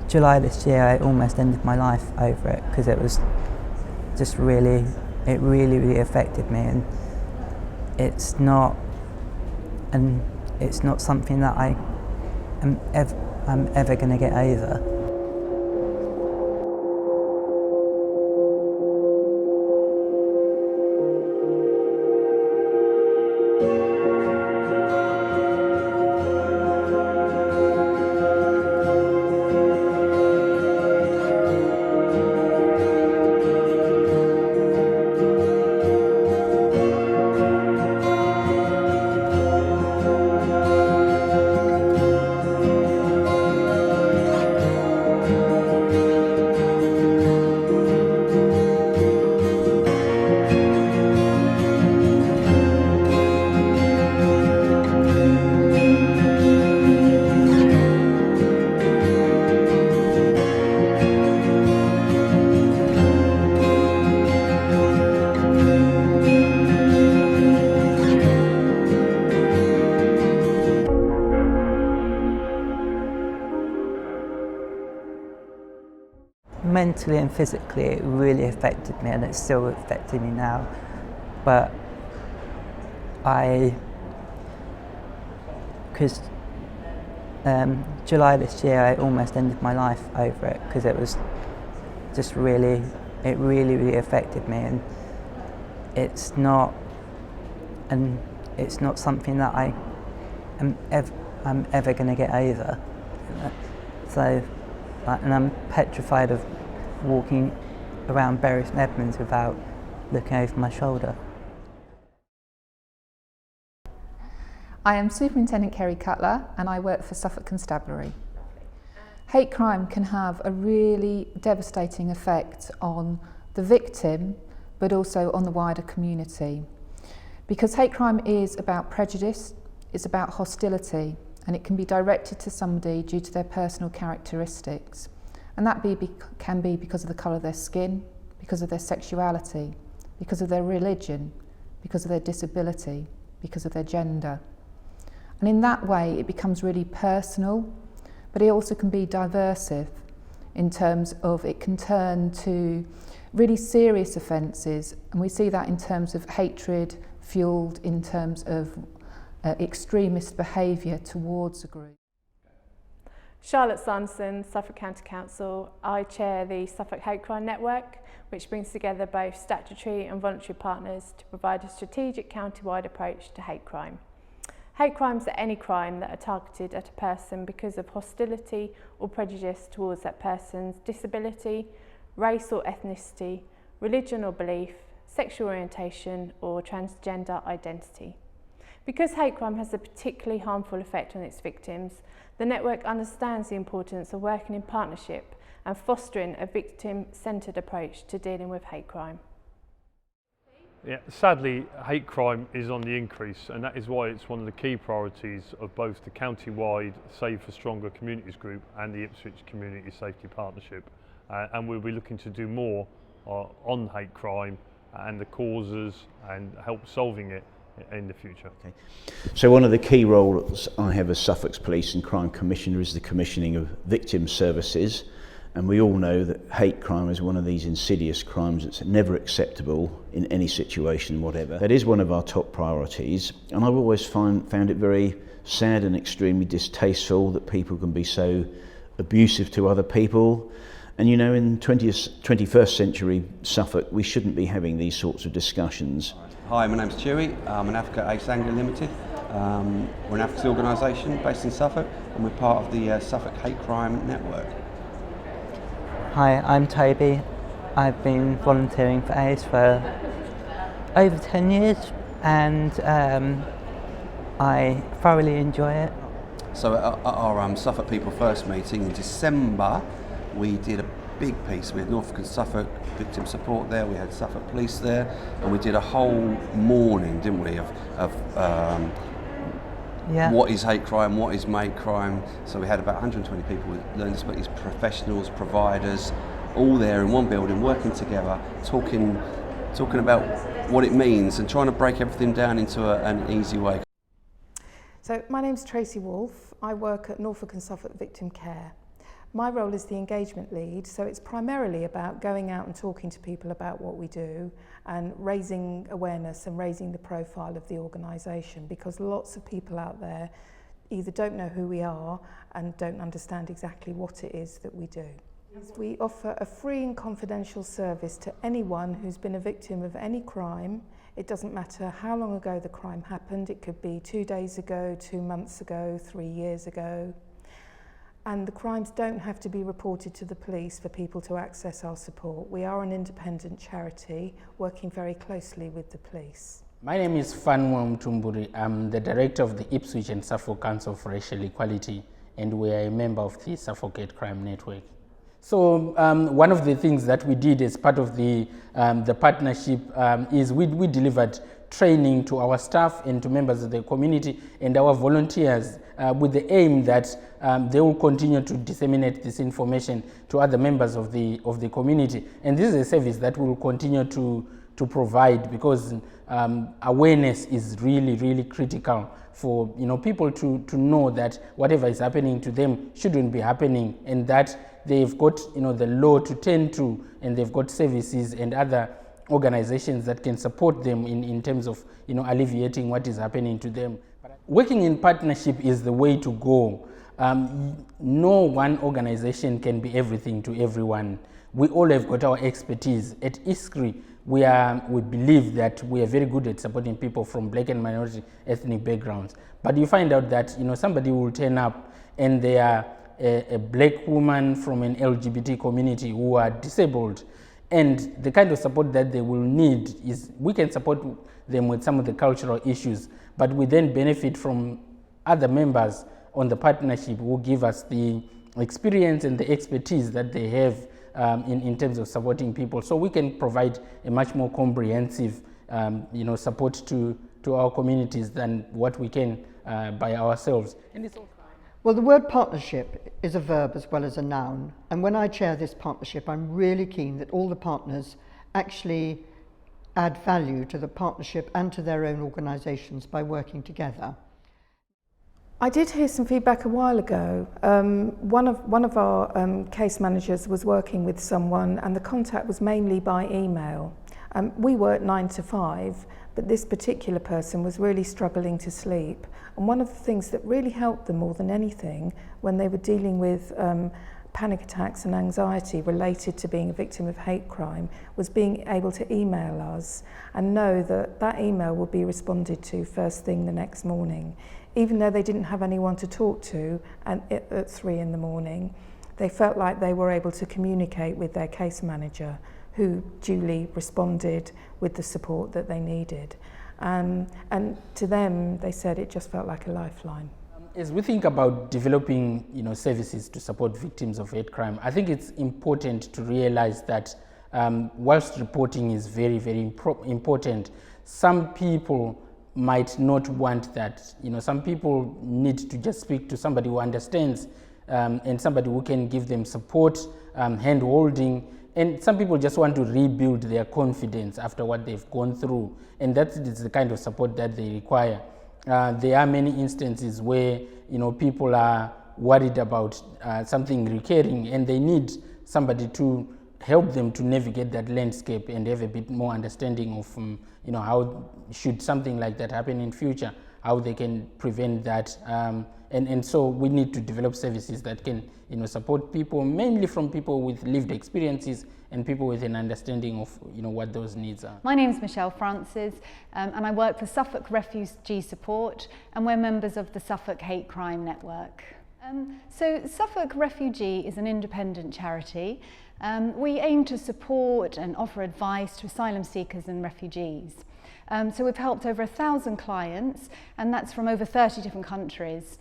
July this year, I almost ended my life over it because it was just really affected me, and it's not something that I'm ever going to get over. Mentally and physically, it really affected me, and it's still affecting me now. But because July this year, I almost ended my life over it because it was just really affected me, and it's not something that I'm ever going to get over. So, and I'm petrified of walking around Bury St Edmunds without looking over my shoulder. I am Superintendent Kerry Cutler, and I work for Suffolk Constabulary. Hate crime can have a really devastating effect on the victim, but also on the wider community. Because hate crime is about prejudice, it's about hostility, and it can be directed to somebody due to their personal characteristics. And that can be because of the colour of their skin, because of their sexuality, because of their religion, because of their disability, because of their gender. And in that way, it becomes really personal, but it also can be diversive in terms of it can turn to really serious offences. And we see that in terms of hatred fuelled in terms of extremist behaviour towards a group. Charlotte Sanderson, Suffolk County Council. I chair the Suffolk Hate Crime Network, which brings together both statutory and voluntary partners to provide a strategic county-wide approach to hate crime. Hate crimes are any crime that are targeted at a person because of hostility or prejudice towards that person's disability, race or ethnicity, religion or belief, sexual orientation or transgender identity. Because hate crime has a particularly harmful effect on its victims, the network understands the importance of working in partnership and fostering a victim-centred approach to dealing with hate crime. Yeah, sadly, hate crime is on the increase, and that is why it's one of the key priorities of both the county-wide Save for Stronger Communities Group and the Ipswich Community Safety Partnership. And we'll be looking to do more on hate crime and the causes and help solving it in the future. Okay. So one of the key roles I have as Suffolk's Police and Crime Commissioner is the commissioning of victim services, and we all know that hate crime is one of these insidious crimes that's never acceptable in any situation whatever. That is one of our top priorities, and I've always found it very sad and extremely distasteful that people can be so abusive to other people. And you know, in 21st century Suffolk, we shouldn't be having these sorts of discussions. Hi, my name's Chewy. I'm an advocate at Ace Anglia Limited. We're an advocacy organisation based in Suffolk, and we're part of the Suffolk Hate Crime Network. Hi, I'm Toby. I've been volunteering for ACE for over 10 years, and I thoroughly enjoy it. So at our Suffolk People First meeting in December, we did a big piece. We had Norfolk and Suffolk victim support there, we had Suffolk Police there, and we did a whole morning, didn't we, of what is hate crime, what is mate crime. So we had about 120 people who learned this about these professionals, providers, all there in one building, working together, talking about what it means and trying to break everything down into an easy way. So my name's Tracy Wolfe. I work at Norfolk and Suffolk Victim Care. My role is the engagement lead, so it's primarily about going out and talking to people about what we do and raising awareness and raising the profile of the organisation, because lots of people out there either don't know who we are and don't understand exactly what it is that we do. We offer a free and confidential service to anyone who's been a victim of any crime. It doesn't matter how long ago the crime happened. It could be 2 days ago, 2 months ago, 3 years ago. And the crimes don't have to be reported to the police for people to access our support. We are an independent charity working very closely with the police. My name is Fanwa Mtumburi. I'm the director of the Ipswich and Suffolk Council for Racial Equality, and we are a member of the Suffolk Hate Crime Network. So one of the things that we did as part of the partnership is we delivered training to our staff and to members of the community and our volunteers with the aim that they will continue to disseminate this information to other members of the community. And this is a service that we will continue to provide, because awareness is really critical for people to know that whatever is happening to them shouldn't be happening, and that they've got the law to tend to, and they've got services and other organizations that can support them in terms of alleviating what is happening to them. Working in partnership is the way to go. No one organization can be everything to everyone. We all have got our expertise. At ISCRI, we believe that we are very good at supporting people from black and minority ethnic backgrounds. But you find out that somebody will turn up and they are a black woman from an LGBT community who are disabled, and the kind of support that they will need is, we can support them with some of the cultural issues, but we then benefit from other members on the partnership who give us the experience and the expertise that they have in terms of supporting people. So we can provide a much more comprehensive support to our communities than what we can by ourselves. And it's well, the word partnership is a verb as well as a noun, and when I chair this partnership, I'm really keen that all the partners actually add value to the partnership and to their own organisations by working together. I did hear some feedback a while ago. One of our case managers was working with someone, and the contact was mainly by email. We work 9 to 5, but this particular person was really struggling to sleep. And one of the things that really helped them more than anything when they were dealing with panic attacks and anxiety related to being a victim of hate crime was being able to email us and know that that email would be responded to first thing the next morning. Even though they didn't have anyone to talk to at 3 in the morning, they felt like they were able to communicate with their case manager, who duly responded with the support that they needed. And to them, they said it just felt like a lifeline. As we think about developing services to support victims of hate crime, I think it's important to realize that whilst reporting is very important, some people might not want that. Some people need to just speak to somebody who understands and somebody who can give them support, hand-holding, and some people just want to rebuild their confidence after what they've gone through, and that is the kind of support that they require. There are many instances where people are worried about something recurring, and they need somebody to help them to navigate that landscape and have a bit more understanding of how should something like that happen in future, how they can prevent that, and so we need to develop services that can support people, mainly from people with lived experiences and people with an understanding of what those needs are. My name is Michelle Francis, and I work for Suffolk Refugee Support, and we're members of the Suffolk Hate Crime Network. So Suffolk Refugee is an independent charity. We aim to support and offer advice to asylum seekers and refugees. So we've helped over 1,000 clients, and that's from over 30 different countries.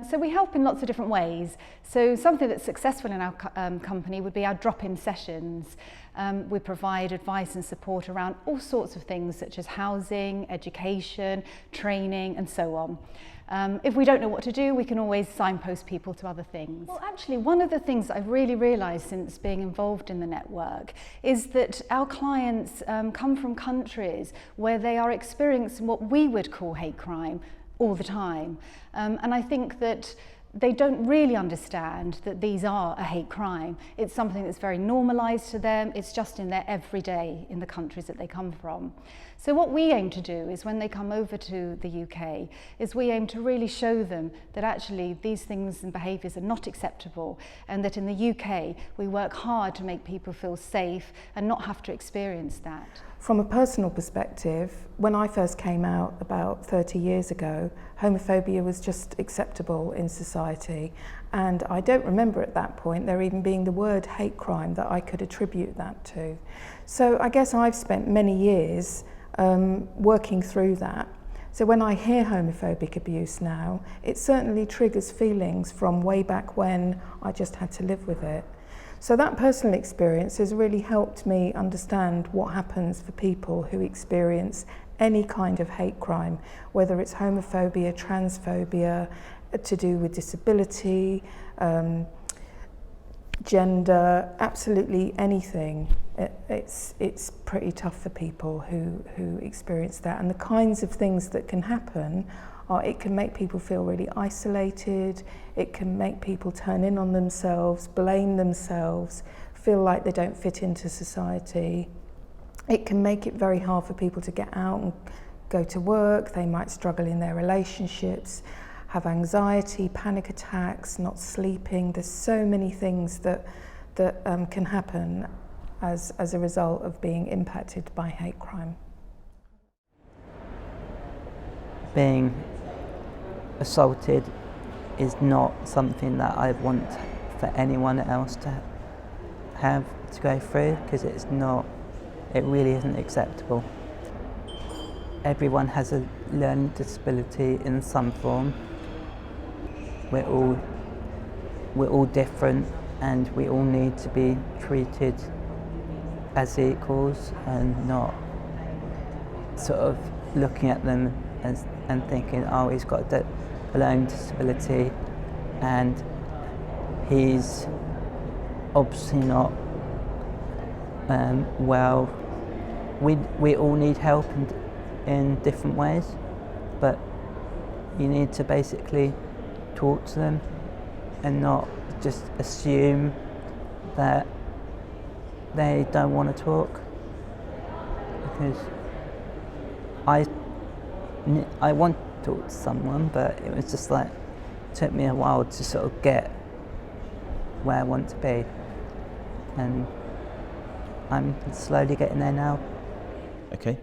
So we help in lots of different ways. So something that's successful in our company would be our drop-in sessions. We provide advice and support around all sorts of things such as housing, education, training, and so on. If we don't know what to do, we can always signpost people to other things. Well, actually, one of the things I've really realised since being involved in the network is that our clients come from countries where they are experiencing what we would call hate crime all the time. And I think that they don't really understand that these are a hate crime. It's something that's very normalised to them. It's just in their everyday in the countries that they come from. So what we aim to do is when they come over to the UK is we aim to really show them that actually these things and behaviours are not acceptable, and that in the UK we work hard to make people feel safe and not have to experience that. From a personal perspective, when I first came out about 30 years ago, homophobia was just acceptable in society, and I don't remember at that point there even being the word hate crime that I could attribute that to. So I guess I've spent many years working through that. So when I hear homophobic abuse now, it certainly triggers feelings from way back when I just had to live with it. So that personal experience has really helped me understand what happens for people who experience any kind of hate crime, whether it's homophobia, transphobia, to do with disability, gender, absolutely anything. It's pretty tough for people who experience that. And the kinds of things that can happen are, it can make people feel really isolated, it can make people turn in on themselves, blame themselves, feel like they don't fit into society. It can make it very hard for people to get out and go to work. They might struggle in their relationships, have anxiety, panic attacks, not sleeping. There's so many things that can happen as a result of being impacted by hate crime. Being assaulted is not something that I want for anyone else to have to go through, because it really isn't acceptable. Everyone has a learning disability in some form. We're all different, and we all need to be treated as equals, and not sort of looking at them and thinking, oh, he's got a learning disability and he's obviously not well. We all need help in different ways, but you need to basically talk to them and not just assume that they don't want to talk, because I want to talk to someone, but it was just like, it took me a while to sort of get where I want to be, and I'm slowly getting there now. Okay,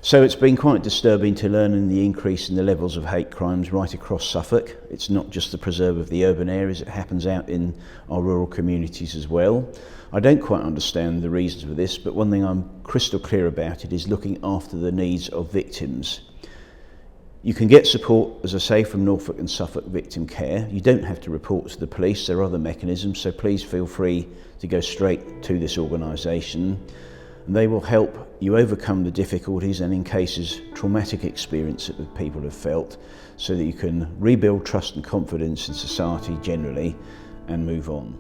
so it's been quite disturbing to learn the increase in the levels of hate crimes right across Suffolk. It's not just the preserve of the urban areas, it happens out in our rural communities as well. I don't quite understand the reasons for this, but one thing I'm crystal clear about it is looking after the needs of victims. You can get support, as I say, from Norfolk and Suffolk Victim Care. You don't have to report to the police, there are other mechanisms, so please feel free to go straight to this organisation. They will help you overcome the difficulties and, in cases, traumatic experience that people have felt, so that you can rebuild trust and confidence in society generally and move on.